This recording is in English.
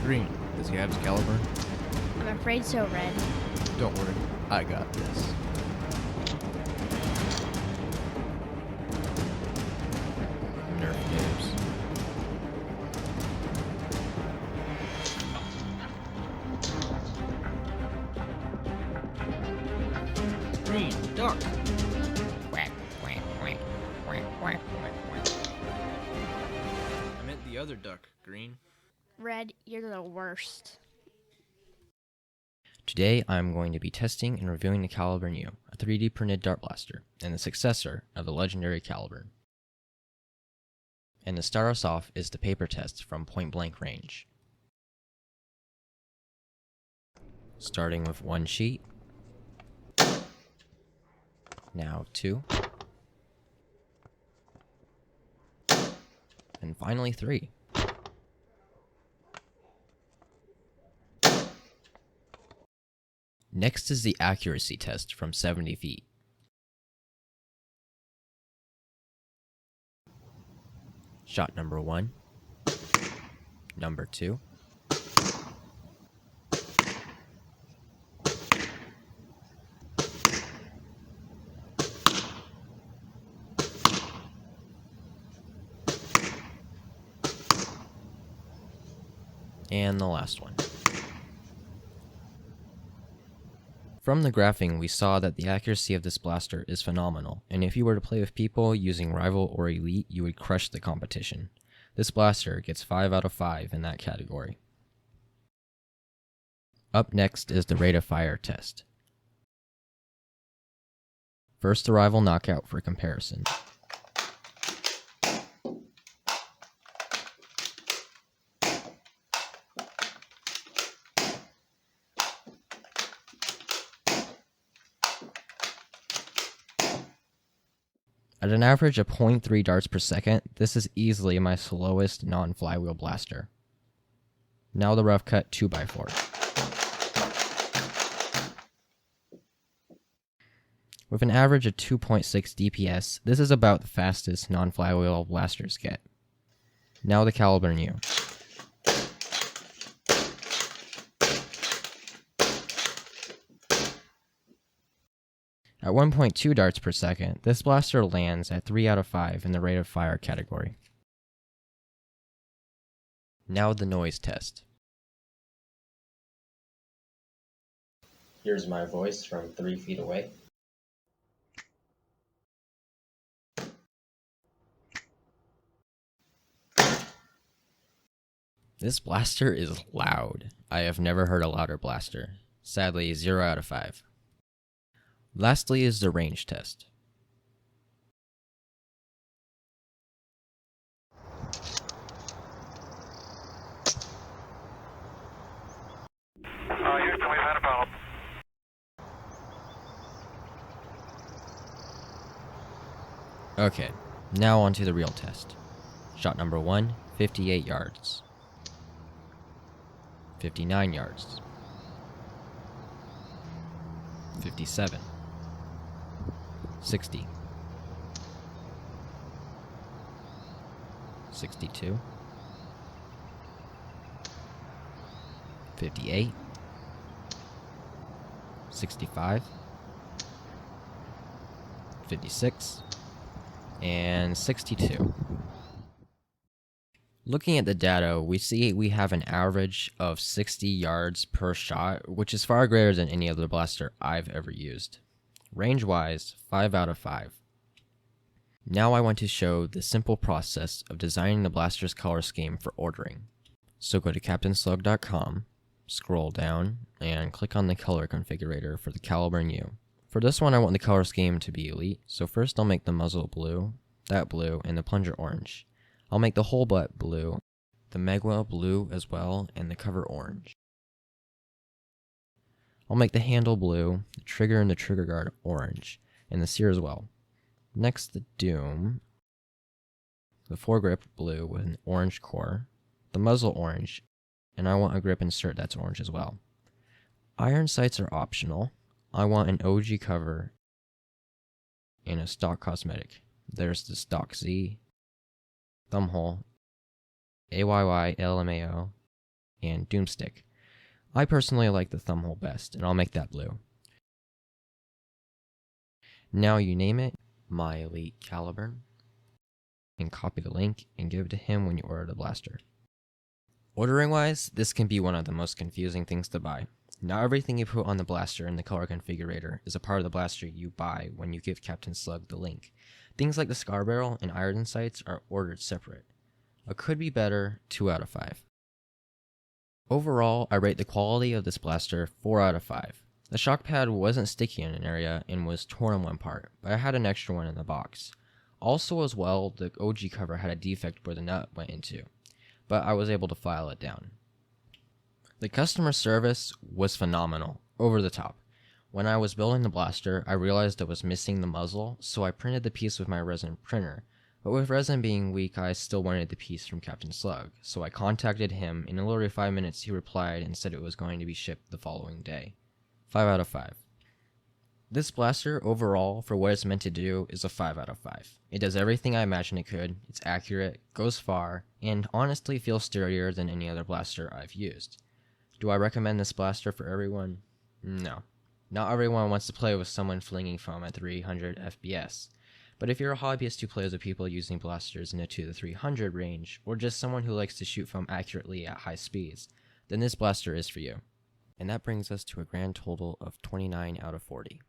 Green, does he have his Caliburn? I'm afraid so, Red. Don't worry, I got this. Nerf games. Green, duck! I meant the other duck, Green. Red, you're the worst. Today I'm going to be testing and reviewing the Caliburn U, a 3D printed dart blaster, and the successor of the legendary Caliburn. And to start us off is the paper test from point blank range. Starting with one sheet, now two, and finally three. Next is the accuracy test from 70 feet. Shot number 1, number 2, and the last one. From the graphing, we saw that the accuracy of this blaster is phenomenal, and if you were to play with people using Rival or Elite, you would crush the competition. This blaster gets 5 out of 5 in that category. Up next is the rate of fire test. First the Rival knockout for comparison. At an average of 0.3 darts per second, this is easily my slowest non-flywheel blaster. Now the rough cut 2x4. With an average of 2.6 DPS, this is about the fastest non-flywheel blasters get. Now the Caliburn U. At 1.2 darts per second, this blaster lands at 3 out of 5 in the rate of fire category. Now the noise test. Here's my voice from 3 feet away. This blaster is loud. I have never heard a louder blaster. Sadly, 0 out of 5. Lastly is the range test. Houston, we've had a problem. Okay, now on to the real test. Shot number 1, 58 yards. 59 yards. 57. 60. 62. 58. 65. 56. And 62. Looking at the data, we see we have an average of 60 yards per shot, which is far greater than any other blaster I've ever used. Range-wise, 5 out of 5. Now I want to show the simple process of designing the blaster's color scheme for ordering. So go to CaptainSlug.com, scroll down, and click on the color configurator for the Caliburn U. For this one I want the color scheme to be Elite, so first I'll make the muzzle blue, that blue, and the plunger orange. I'll make the whole butt blue, the magwell blue as well, and the cover orange. I'll make the handle blue, the trigger and the trigger guard orange, and the sear as well. Next, the doom, the foregrip blue with an orange core, the muzzle orange, and I want a grip insert that's orange as well. Iron sights are optional. I want an OG cover and a stock cosmetic. There's the stock Z, thumbhole, AYY LMAO, and Doomstick. I personally like the thumbhole best, and I'll make that blue. Now you name it, My Elite Caliburn, and copy the link and give it to him when you order the blaster. Ordering wise, this can be one of the most confusing things to buy. Not everything you put on the blaster in the color configurator is a part of the blaster you buy when you give Captain Slug the link. Things like the scar barrel and iron sights are ordered separate. A could be better 2 out of 5. Overall, I rate the quality of this blaster 4 out of 5. The shock pad wasn't sticky in an area and was torn in one part, but I had an extra one in the box. Also as well, the OG cover had a defect where the nut went into, but I was able to file it down. The customer service was phenomenal, over the top. When I was building the blaster, I realized I was missing the muzzle, so I printed the piece with my resin printer. But with resin being weak, I still wanted the piece from Captain Slug, so I contacted him. In literally 5 minutes, he replied and said it was going to be shipped the following day. 5 out of 5. This blaster, overall, for what it's meant to do, is a 5 out of 5. It does everything I imagined it could, it's accurate, goes far, and honestly feels sturdier than any other blaster I've used. Do I recommend this blaster for everyone? No. Not everyone wants to play with someone flinging foam at 300 FPS. But if you're a hobbyist who plays with people using blasters in the 2 to 300 range, or just someone who likes to shoot foam accurately at high speeds, then this blaster is for you. And that brings us to a grand total of 29 out of 40.